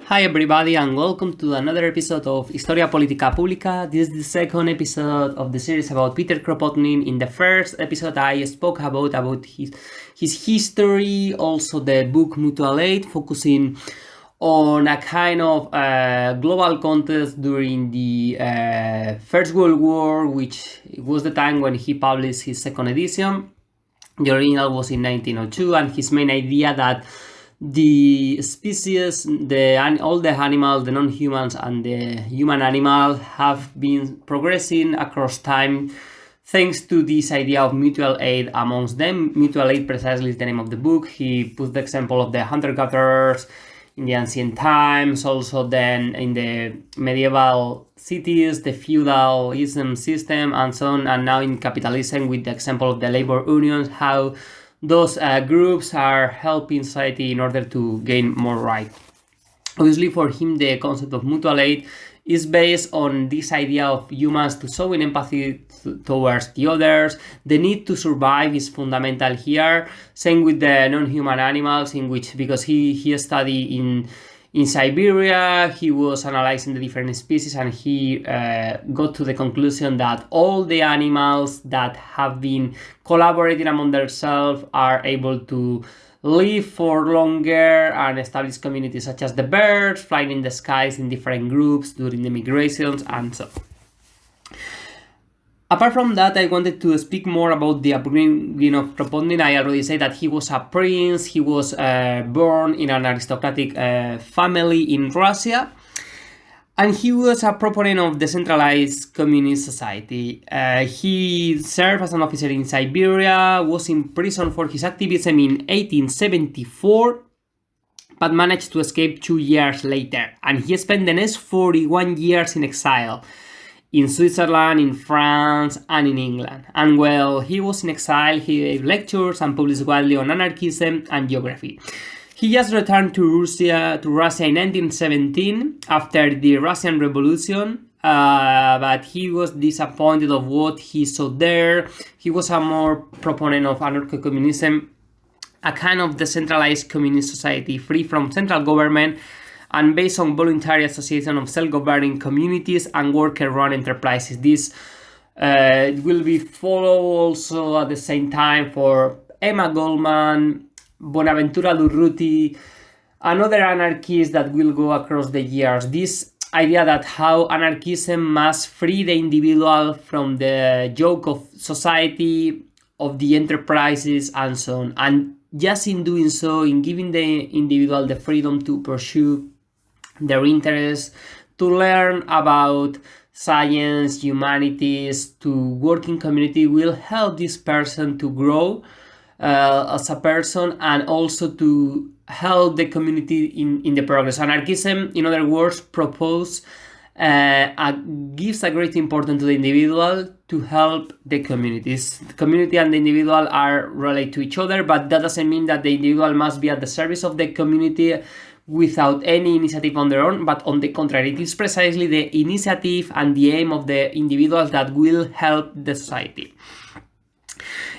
Hi everybody and welcome to another episode of Historia Politica Publica. This is the second episode of the series about Peter Kropotkin. In the first episode I spoke about his history, also the book Mutual Aid, focusing on a kind of global context during the First World War, which was the time when he published his second edition. The original was in 1902, and his main idea that the species, all the animals, the non-humans and the human animal have been progressing across time thanks to this idea of mutual aid amongst them. Mutual aid precisely is the name of the book. He put the example of the hunter-gatherers in the ancient times, also then in the medieval cities, the feudalism system and so on, and now in capitalism with the example of the labor unions, how those groups are helping society in order to gain more rights. Obviously, for him, the concept of mutual aid is based on this idea of humans to showing empathy towards the others. The need to survive is fundamental here. Same with the non-human animals, in which, because he studied in Siberia, he was analyzing the different species, and he got to the conclusion that all the animals that have been collaborating among themselves are able to live for longer and establish communities, such as the birds flying in the skies in different groups during the migrations and so on. Apart from that, I wanted to speak more about the upbringing of Kropotkin. I already said that he was a prince. He was born in an aristocratic family in Russia, and he was a proponent of decentralized communist society. He served as an officer in Siberia, was in prison for his activism in 1874, but managed to escape 2 years later, and he spent the next 41 years in exile in Switzerland, in France, and in England. And while he was in exile, he gave lectures and published widely on anarchism and geography. He just returned to Russia in 1917 after the Russian Revolution, but he was disappointed of what he saw there. He was a more proponent of anarcho-communism, a kind of decentralized communist society free from central government and based on voluntary association of self-governing communities and worker-run enterprises. This will be followed also at the same time for Emma Goldman, Bonaventura Durruti, and other anarchists that will go across the years. This idea that how anarchism must free the individual from the yoke of society, of the enterprises, and so on. And just in doing so, in giving the individual the freedom to pursue their interests, to learn about science, humanities, to work in community, will help this person to grow as a person and also to help the community in the progress. Anarchism, in other words, gives a great importance to the individual to help the communities. The community and the individual are related to each other, but that doesn't mean that the individual must be at the service of the community without any initiative on their own, but on the contrary, it is precisely the initiative and the aim of the individuals that will help the society.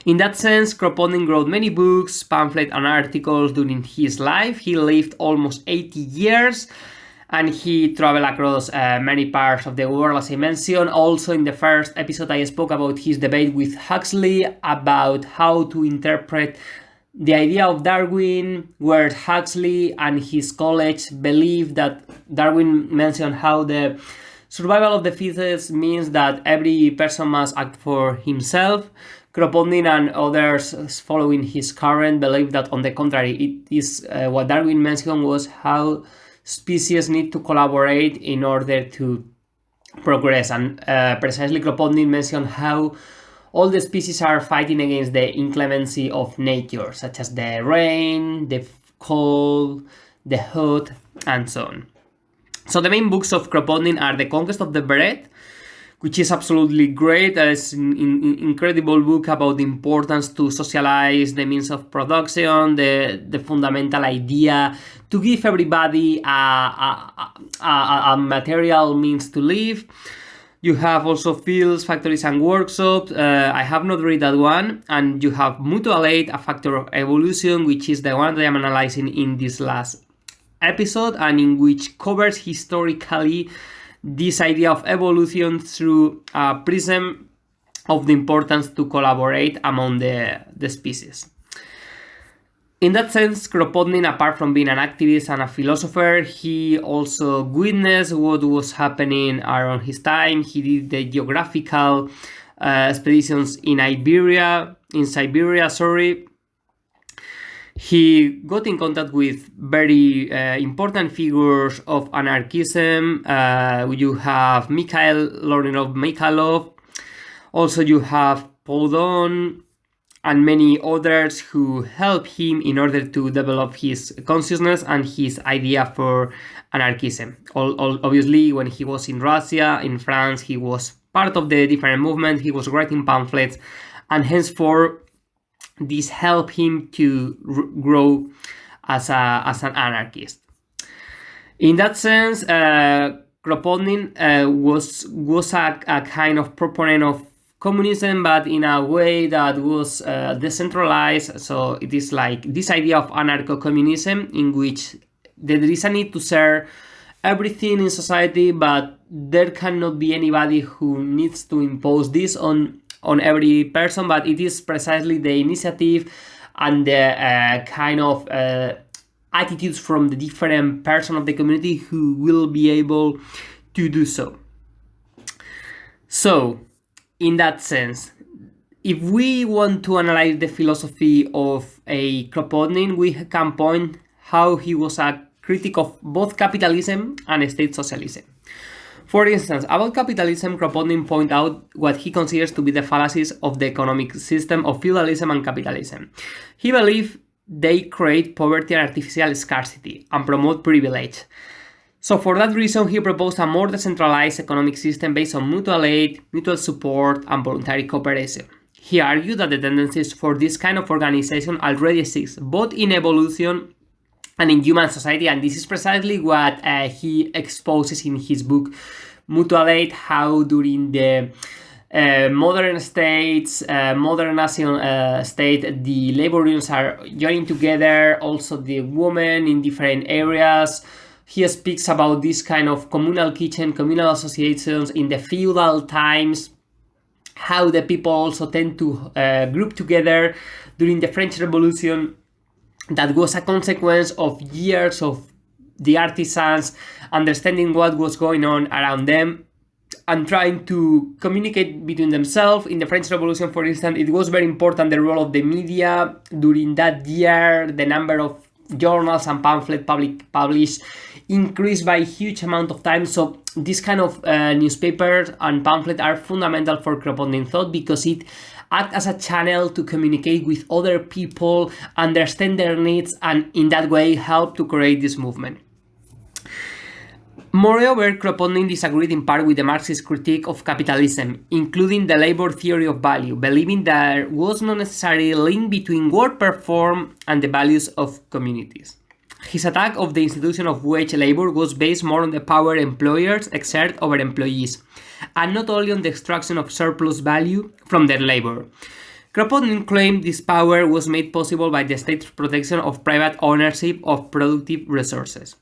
In that sense, Kropotkin wrote many books, pamphlets, and articles during his life. He lived almost 80 years, and he traveled across many parts of the world, as I mentioned. Also, in the first episode, I spoke about his debate with Huxley about how to interpret the idea of Darwin, where Huxley and his colleagues believe that Darwin mentioned how the survival of the fittest means that every person must act for himself. Kropotkin and others following his current believe that, on the contrary, it is what Darwin mentioned was how species need to collaborate in order to progress. And precisely Kropotkin mentioned how all the species are fighting against the inclemency of nature, such as the rain, the cold, the hot, and so on. So the main books of Kropotkin are The Conquest of the Bread, which is absolutely great. It's an incredible book about the importance to socialize the means of production, the fundamental idea to give everybody a material means to live. You have also Fields, Factories, and Workshops. I have not read that one. And you have Mutual Aid, A Factor of Evolution, which is the one that I'm analyzing in this last episode, and in which covers historically this idea of evolution through a prism of the importance to collaborate among the species. In that sense, Kropotkin, apart from being an activist and a philosopher, he also witnessed what was happening around his time. He did the geographical expeditions in Siberia. He got in contact with very important figures of anarchism. You have Mikhail Lorinov-Mikhailov. Also, you have Proudhon and many others who helped him in order to develop his consciousness and his idea for anarchism. Obviously, when he was in Russia, in France, he was part of the different movements. He was writing pamphlets, and henceforth, this helped him to grow as an anarchist. In that sense, Kropotkin was a kind of proponent of communism, but in a way that was decentralized. So it is like this idea of anarcho-communism, in which there is a need to share everything in society, but there cannot be anybody who needs to impose this on every person, but it is precisely the initiative and the kind of attitudes from the different person of the community who will be able to do so. So, in that sense, if we want to analyze the philosophy of a Kropotkin, we can point how he was a critic of both capitalism and state socialism. For instance, about capitalism, Kropotkin points out what he considers to be the fallacies of the economic system of feudalism and capitalism. He believes they create poverty and artificial scarcity and promote privilege. So for that reason, he proposed a more decentralized economic system based on mutual aid, mutual support, and voluntary cooperation. He argued that the tendencies for this kind of organization already exist, both in evolution and in human society, and this is precisely what he exposes in his book Mutual Aid, how during the modern states, modern national state, the labor unions are joining together, also the women in different areas. He speaks about this kind of communal kitchen, communal associations in the feudal times, how the people also tend to group together during the French Revolution. That was a consequence of years of the artisans understanding what was going on around them and trying to communicate between themselves. In the French Revolution, for instance, it was very important the role of the media. During that year, the number of journals and pamphlets published increased by a huge amount of time. So this kind of newspapers and pamphlets are fundamental for Kropotkin thought, because it act as a channel to communicate with other people, understand their needs, and in that way help to create this movement. Moreover, Kropotkin disagreed in part with the Marxist critique of capitalism, including the labor theory of value, believing there was no necessary link between work performed and the values of communities. His attack of the institution of wage labor was based more on the power employers exert over employees, and not only on the extraction of surplus value from their labor. Kropotkin claimed this power was made possible by the state's protection of private ownership of productive resources.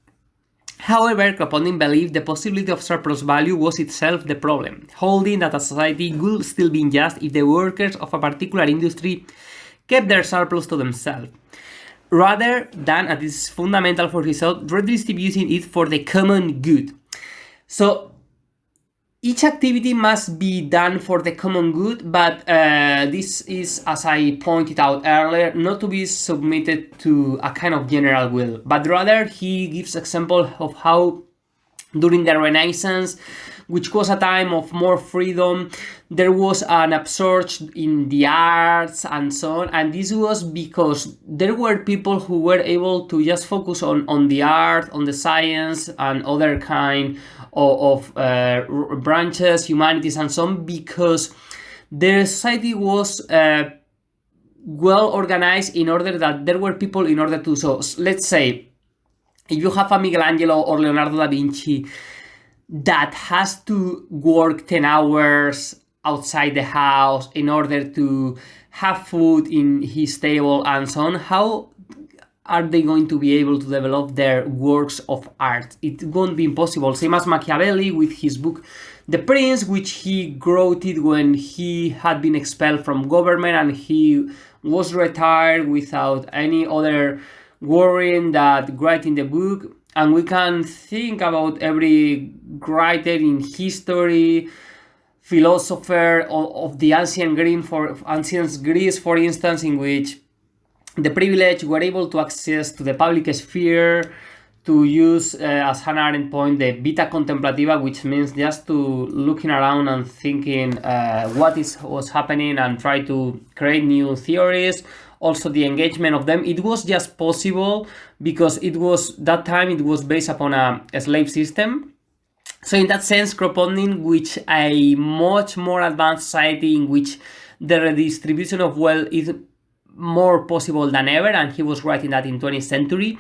However, Kropotkin believed the possibility of surplus value was itself the problem, holding that a society would still be unjust if the workers of a particular industry kept their surplus to themselves, rather than, and this is fundamental for his thought, redistributing it for the common good. So, each activity must be done for the common good, but this is, as I pointed out earlier, not to be submitted to a kind of general will, but rather he gives example of how during the Renaissance, which was a time of more freedom, there was an upsurge in the arts and so on, and this was because there were people who were able to just focus on the art, on the science, and other kind of branches, humanities, and so on, because the society was well organized in order that there were people in order to. So let's say if you have a Michelangelo or Leonardo da Vinci that has to work 10 hours outside the house in order to have food in his table and so on, how are they going to be able to develop their works of art? It won't be impossible. Same as Machiavelli with his book The Prince, which he wrote it when he had been expelled from government and he was retired without any other worrying that writing the book. And we can think about every writer in history, philosopher of the ancient Greece, for instance, in which the privileged were able to access to the public sphere, to use, as Hannah Arendt point, the vita contemplativa, which means just to looking around and thinking what was happening and try to create new theories. Also the engagement of them, it was just possible because it was based upon a slave system. So in that sense, Kropotkin, which a much more advanced society in which the redistribution of wealth is more possible than ever, and he was writing that in 20th century,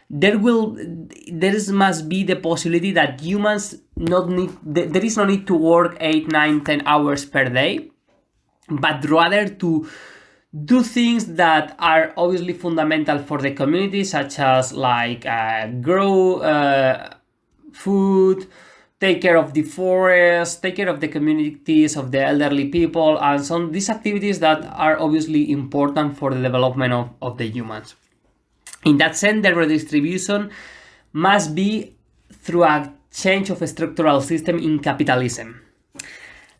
there must be the possibility that humans there is no need to work 8, 9, 10 hours per day, but rather to do things that are obviously fundamental for the community, such as like grow food, take care of the forest, take care of the communities of the elderly people, and so on. These activities that are obviously important for the development of the humans. In that sense, the redistribution must be through a change of a structural system in capitalism.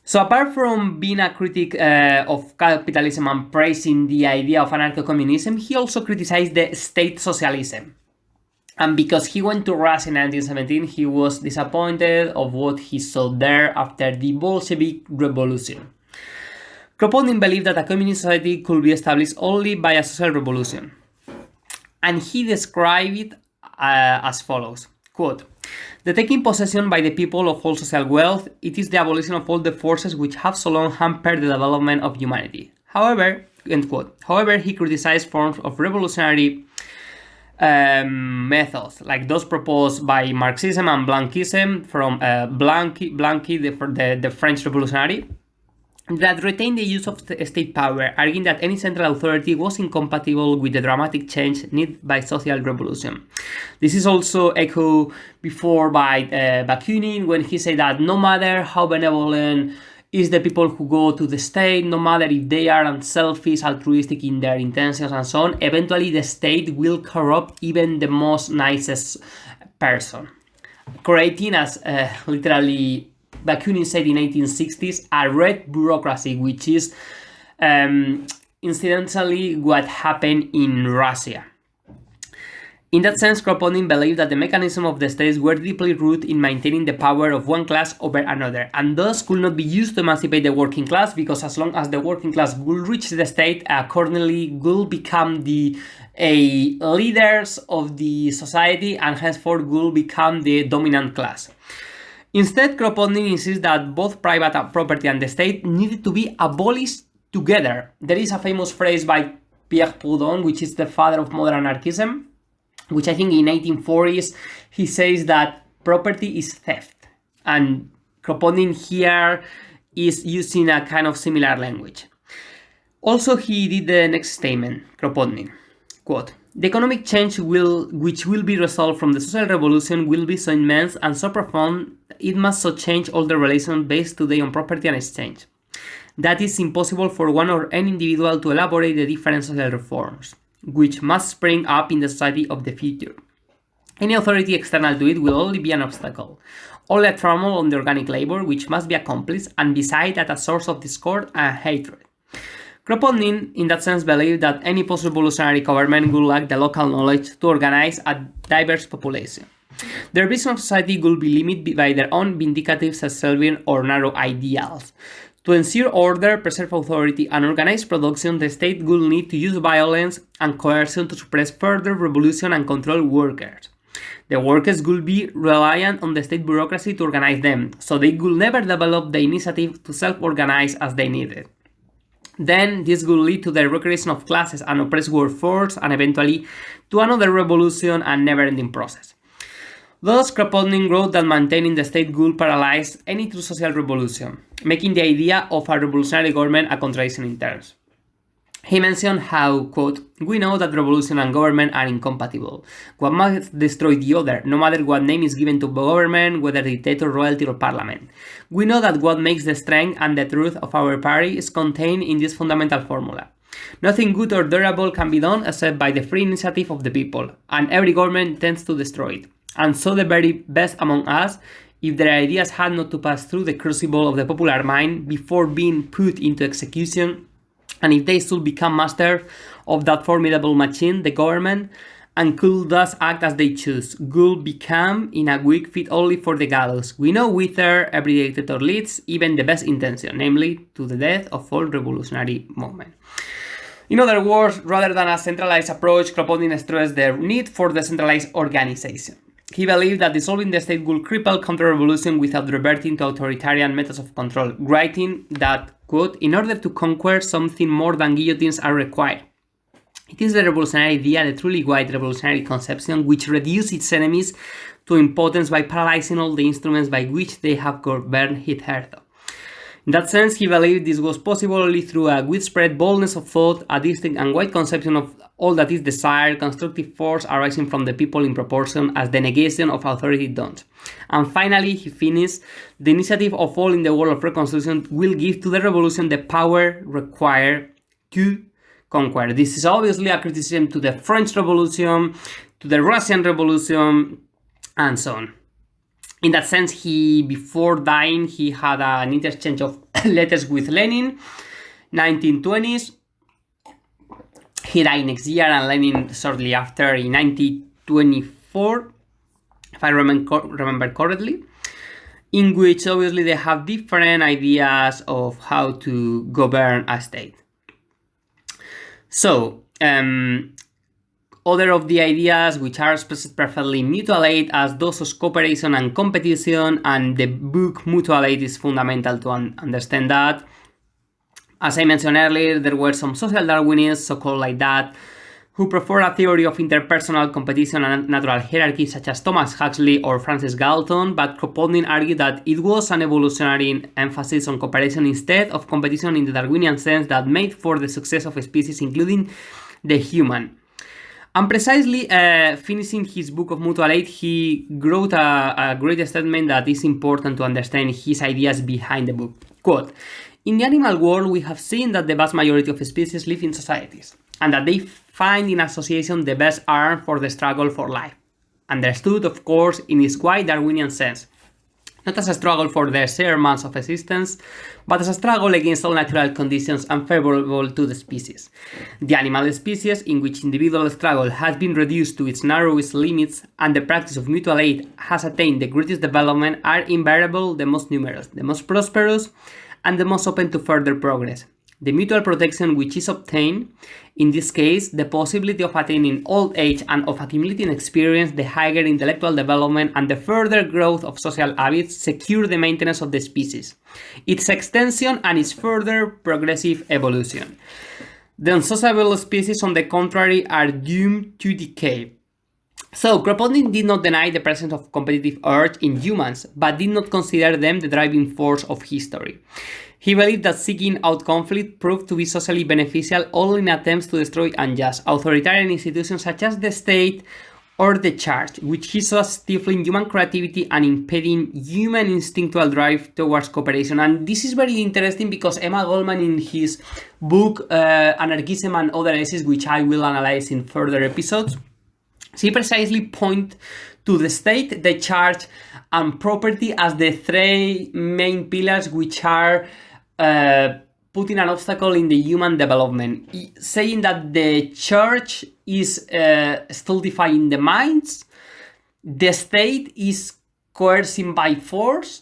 So apart from being a critic of capitalism and praising the idea of anarcho-communism, he also criticized the state socialism. And because he went to Russia in 1917, he was disappointed of what he saw there after the Bolshevik Revolution. Kropotkin believed that a communist society could be established only by a social revolution. And he described it as follows, quote, "The taking possession by the people of all social wealth, it is the abolition of all the forces which have so long hampered the development of humanity." However, end quote. However, he criticized forms of revolutionary methods, like those proposed by Marxism and Blanchism from Blanqui, the French revolutionary, that retained the use of state power, arguing that any central authority was incompatible with the dramatic change needed by social revolution. This is also echoed before by Bakunin, when he said that no matter how benevolent is the people who go to the state, no matter if they are unselfish, altruistic in their intentions and so on, eventually the state will corrupt even the most nicest person, creating, as literally Bakunin said in 1860s, a red bureaucracy, which is incidentally what happened in Russia. In that sense, Kropotkin believed that the mechanisms of the states were deeply rooted in maintaining the power of one class over another, and thus could not be used to emancipate the working class, because as long as the working class will reach the state, accordingly will become the leaders of the society, and henceforth will become the dominant class. Instead, Kropotkin insists that both private property and the state needed to be abolished together. There is a famous phrase by Pierre Proudhon, which is the father of modern anarchism, which I think in 1840s, he says that property is theft. And Kropotkin here is using a kind of similar language. Also, he did the next statement, Kropotkin, quote, "The economic change which will be resolved from the social revolution will be so immense and so profound, it must so change all the relations based today on property and exchange, that it's impossible for one or any individual to elaborate the different social reforms which must spring up in the society of the future. Any authority external to it will only be an obstacle, only a trammel on the organic labor which must be accomplished, and beside that a source of discord and hatred." Kropotkin, in that sense, believed that any post-revolutionary government would lack the local knowledge to organize a diverse population. Their vision of society would be limited by their own vindicative, self-serving, or narrow ideals. To ensure order, preserve authority, and organize production, the state will need to use violence and coercion to suppress further revolution and control workers. The workers will be reliant on the state bureaucracy to organize them, so they will never develop the initiative to self-organize as they needed. Then this will lead to the recreation of classes and oppressed workforce, and eventually to another revolution and never-ending process. Thus, Kropotkin wrote that maintaining the state would paralyze any true social revolution, making the idea of a revolutionary government a contradiction in terms. He mentioned how, quote, "We know that revolution and government are incompatible. One must destroy the other, no matter what name is given to government, whether dictator, royalty, or parliament. We know that what makes the strength and the truth of our party is contained in this fundamental formula. Nothing good or durable can be done except by the free initiative of the people, and every government tends to destroy it. And so the very best among us, if their ideas had not to pass through the crucible of the popular mind before being put into execution, and if they should become masters of that formidable machine, the government, and could thus act as they choose, would become in a week fit only for the gallows. We know whither every dictator leads, even the best intention, namely to the death of all revolutionary movement." In other words, rather than a centralized approach, Kropotkin stressed the need for decentralized organization. He believed that dissolving the state would cripple counter-revolution without reverting to authoritarian methods of control, writing that, quote, "In order to conquer, something more than guillotines are required. It is the revolutionary idea, the truly white revolutionary conception, which reduces its enemies to impotence by paralyzing all the instruments by which they have governed hitherto." In that sense, he believed this was possible only through a widespread boldness of thought, a distinct and wide conception of all that is desired, constructive force arising from the people in proportion as the negation of authority does. And finally, he finished, "The initiative of all in the world of reconstruction will give to the revolution the power required to conquer." This is obviously a criticism to the French Revolution, to the Russian Revolution, and so on. In that sense, before dying, he had an interchange of letters with Lenin, 1920s. He died next year, and Lenin shortly after in 1924, if I remember correctly, in which obviously they have different ideas of how to govern a state. So, other of the ideas which are expressed perfectly mutual aid as those of cooperation and competition, and the book Mutual Aid is fundamental to understand that. As I mentioned earlier, there were some social Darwinists, so-called like that, who prefer a theory of interpersonal competition and natural hierarchy, such as Thomas Huxley or Francis Galton, but Kropotkin argued that it was an evolutionary emphasis on cooperation instead of competition in the Darwinian sense that made for the success of a species, including the human. And precisely finishing his book of Mutual Aid, he wrote a great statement that is important to understand his ideas behind the book. Quote, "In the animal world, we have seen that the vast majority of species live in societies, and that they find in association the best arm for the struggle for life. Understood, of course, in its wide Darwinian sense. Not as a struggle for the sheer mass of existence, but as a struggle against all natural conditions unfavorable to the species. The animal species, in which individual struggle has been reduced to its narrowest limits and the practice of mutual aid has attained the greatest development, are invariably the most numerous, the most prosperous, and the most open to further progress. The mutual protection which is obtained, in this case, the possibility of attaining old age and of accumulating experience, the higher intellectual development, and the further growth of social habits secure the maintenance of the species, its extension, and its further progressive evolution. The unsociable species, on the contrary, are doomed to decay." So, Kropotkin did not deny the presence of competitive urge in humans, but did not consider them the driving force of history. He believed that seeking out conflict proved to be socially beneficial only in attempts to destroy unjust, authoritarian institutions such as the state or the church, which he saw as stifling human creativity and impeding human instinctual drive towards cooperation. And this is very interesting because Emma Goldman, in his book Anarchism and Other Essays, which I will analyze in further episodes, she precisely points to the state, the church, and property as the three main pillars which are putting an obstacle in the human development, saying that the church is stultifying the minds, the state is coercing by force,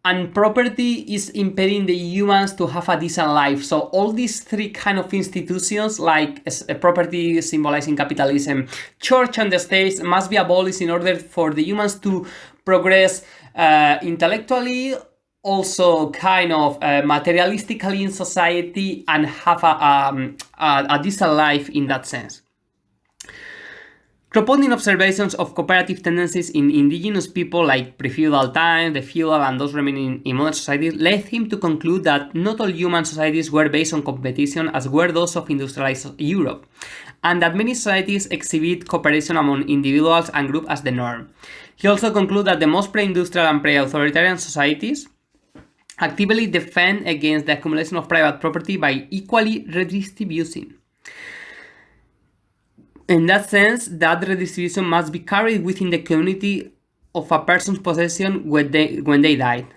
and property is impeding the humans to have a decent life. So all these three kind of institutions, like property symbolizing capitalism, church, and the state, must be abolished in order for the humans to progress intellectually, also kind of materialistically in society, and have a decent life in that sense. Kropotkin observations of cooperative tendencies in indigenous people like pre-feudal times, the feudal and those remaining in modern societies led him to conclude that not all human societies were based on competition as were those of industrialized Europe, and that many societies exhibit cooperation among individuals and groups as the norm. He also concluded that the most pre-industrial and pre-authoritarian societies actively defend against the accumulation of private property by equally redistributing. In that sense, that redistribution must be carried within the community of a person's possession when they died.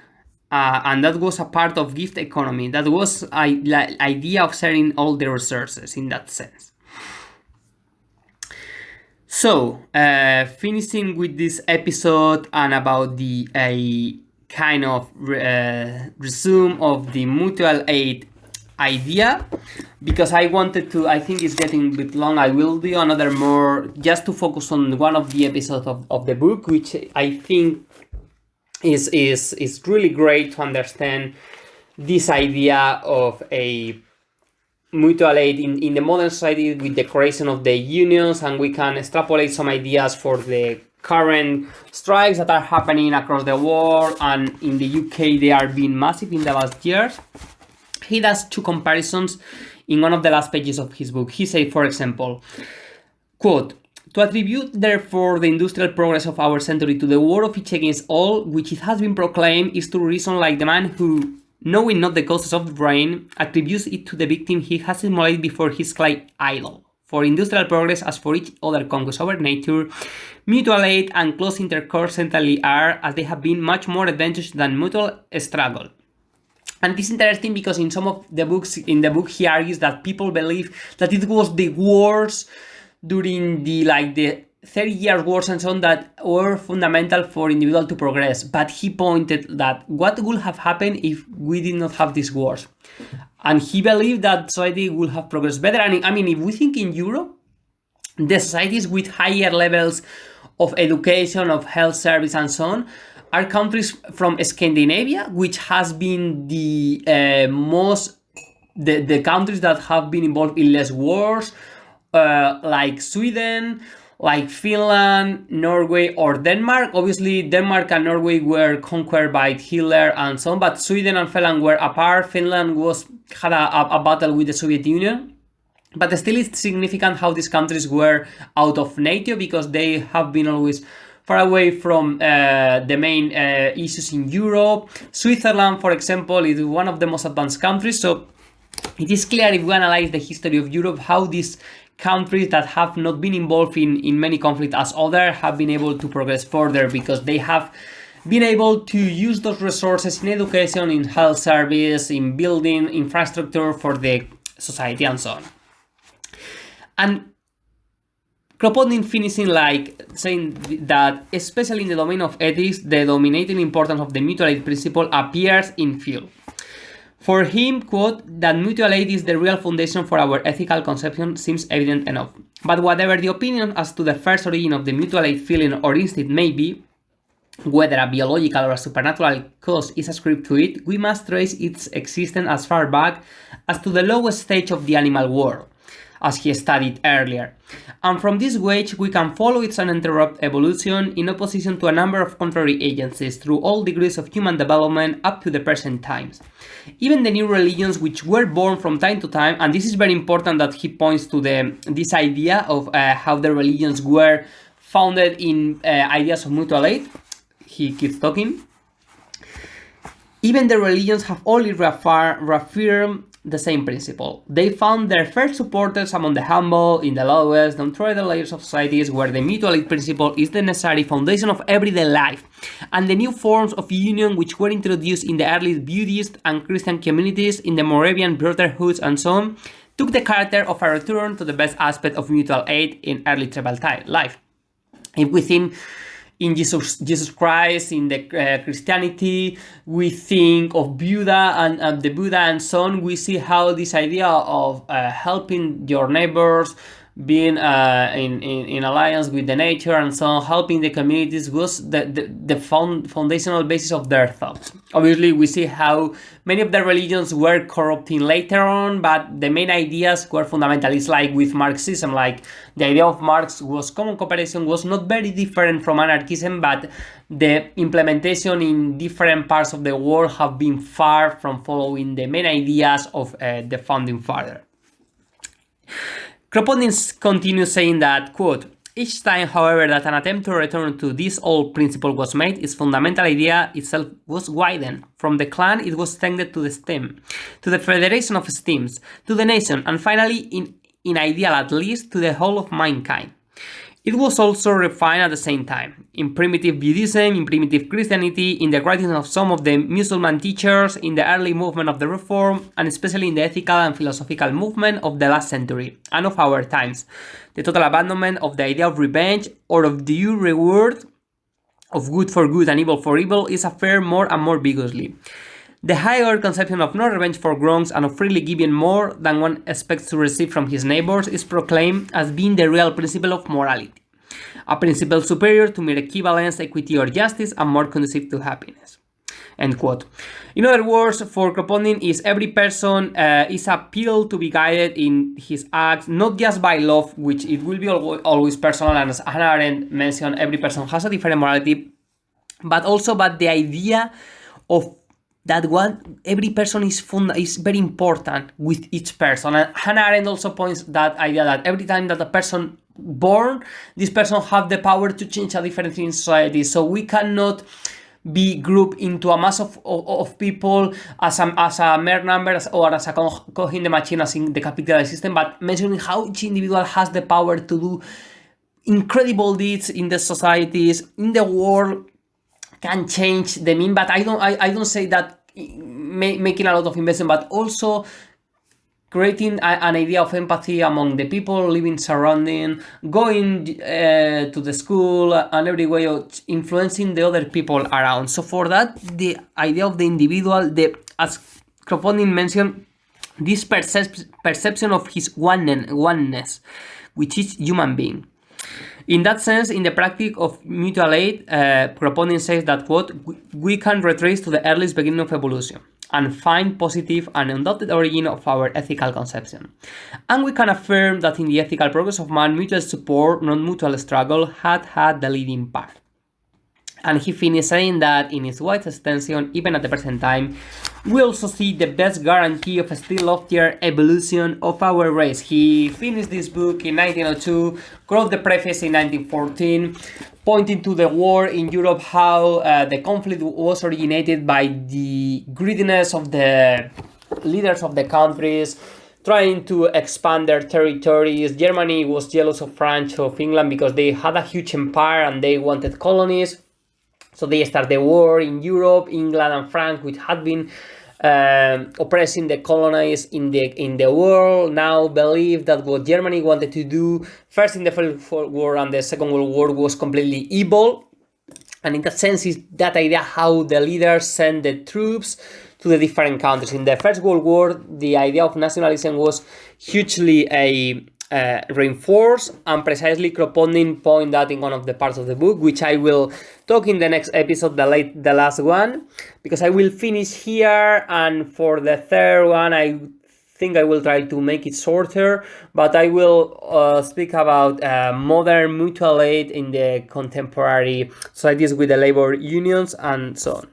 And that was a part of gift economy. That was the idea of sharing all the resources in that sense. So, finishing with this episode and about the kind of resume of the mutual aid idea, because I think it's getting a bit long. I will do another more just to focus on one of the episodes of the book, which I think is really great to understand this idea of a mutual aid in the modern society with the creation of the unions, and we can extrapolate some ideas for the current strikes that are happening across the world, and in the UK they are being massive in the last years. He does two comparisons in one of the last pages of his book. He says, for example, quote, "To attribute, therefore, the industrial progress of our century to the war of each against all, which it has been proclaimed, is to reason like the man who, knowing not the causes of the brain, attributes it to the victim he has immolated before his clay idol. For industrial progress, as for each other conquest over nature, mutual aid and close intercourse certainly are, as they have been, much more advantageous than mutual struggle." And this is interesting because in some of the books, in the book, he argues that people believe that it was the wars during the 30 years wars and so on that were fundamental for individual to progress. But he pointed that what would have happened if we did not have these wars? And he believed that society would have progressed better. And I mean, if we think in Europe, the societies with higher levels of education, of health service and so on, are countries from Scandinavia, which has been the countries that have been involved in less wars, like Sweden, like Finland, Norway, or Denmark. Obviously, Denmark and Norway were conquered by Hitler and so on, but Sweden and Finland were apart. Finland had a battle with the Soviet Union. But still, it's significant how these countries were out of NATO, because they have been always far away from the main issues in Europe. Switzerland, for example, is one of the most advanced countries. So it is clear, if we analyze the history of Europe, how these countries that have not been involved in many conflicts as others have been able to progress further, because they have been able to use those resources in education, in health service, in building infrastructure for the society and so on. And Kropotkin finishing saying that, especially in the domain of ethics, the dominating importance of the mutual aid principle appears in full. For him, quote, "that mutual aid is the real foundation for our ethical conception seems evident enough. But whatever the opinion as to the first origin of the mutual aid feeling or instinct may be, whether a biological or a supernatural cause is ascribed to it, we must trace its existence as far back as to the lowest stage of the animal world, as he studied earlier. And from this wage we can follow its uninterrupted evolution in opposition to a number of contrary agencies through all degrees of human development up to the present times. Even the new religions which were born from time to time," and this is very important that he points to this idea of how the religions were founded in ideas of mutual aid. He keeps talking. "Even the religions have only reaffirmed the same principle. They found their first supporters among the humble, in the lowest, downtrodden layers of societies, where the mutual aid principle is the necessary foundation of everyday life, and the new forms of union which were introduced in the early Buddhist and Christian communities, in the Moravian brotherhoods and so on, took the character of a return to the best aspect of mutual aid in early tribal life." If we think in Jesus Christ, in the Christianity, we think of Buddha and the Buddha and so on, we see how this idea of helping your neighbors, being in alliance with the nature and so on, helping the communities was the foundational basis of their thoughts. Obviously, we see how many of the religions were corrupting later on, but the main ideas were fundamental. It's like with Marxism, like the idea of Marx was common cooperation was not very different from anarchism, but the implementation in different parts of the world have been far from following the main ideas of the founding father. Kropotkin continues saying that, quote, each time, however, that an attempt to return to this old principle was made, its fundamental idea itself was widened. From the clan, it was extended to the stem, to the federation of stems, to the nation, and finally, in ideal at least, to the whole of mankind. It was also refined at the same time, in primitive Buddhism, in primitive Christianity, in the writings of some of the Muslim teachers, in the early movement of the Reform, and especially in the ethical and philosophical movement of the last century, and of our times. The total abandonment of the idea of revenge or of due reward, of good for good and evil for evil, is affirmed more and more vigorously. The higher conception of no revenge for wrongs and of freely giving more than one expects to receive from his neighbors is proclaimed as being the real principle of morality, a principle superior to mere equivalence, equity, or justice, and more conducive to happiness. End quote. In other words, for Kropotkin, is every person is appealed to be guided in his acts, not just by love, which it will be always personal, and as Hannah Arendt mentioned, every person has a different morality, but also the idea of that every person is very important with each person. And Hannah Arendt also points that idea that every time that a person born, this person have the power to change a different thing in society. So we cannot be grouped into a mass of people as a mere number or as a cog in the machine as in the capitalist system, but mentioning how each individual has the power to do incredible deeds in the societies, in the world, can change the mean. But I don't say that making a lot of investment, but also creating an idea of empathy among the people living surrounding, going to the school, and every way of influencing the other people around. So for that, the idea of the individual, as Kropotkin mentioned, this perception of his oneness, which is human being. In that sense, in the practice of mutual aid, Kropotkin says that, quote, we can retrace to the earliest beginning of evolution and find positive and undoubted origin of our ethical conception. And we can affirm that in the ethical progress of man, mutual support, not mutual struggle, had the leading part. And he finished saying that in its wide extension, even at the present time, we also see the best guarantee of a still loftier evolution of our race. He finished this book in 1902, wrote the preface in 1914, pointing to the war in Europe, how the conflict was originated by the greediness of the leaders of the countries, trying to expand their territories. Germany was jealous of France, of England, because they had a huge empire and they wanted colonies. So they started the war in Europe. England and France, which had been oppressing the colonies in the world, now believe that what Germany wanted to do first in the First World War and the Second World War was completely evil. And in that sense, is that idea how the leaders sent the troops to the different countries. In the First World War, the idea of nationalism was hugely reinforced, and precisely Kropotkin point that in one of the parts of the book, which I will talk in the next episode, the last one, because I will finish here, and for the third one I think I will try to make it shorter, but I will speak about modern mutual aid in the contemporary societies with the labor unions and so on.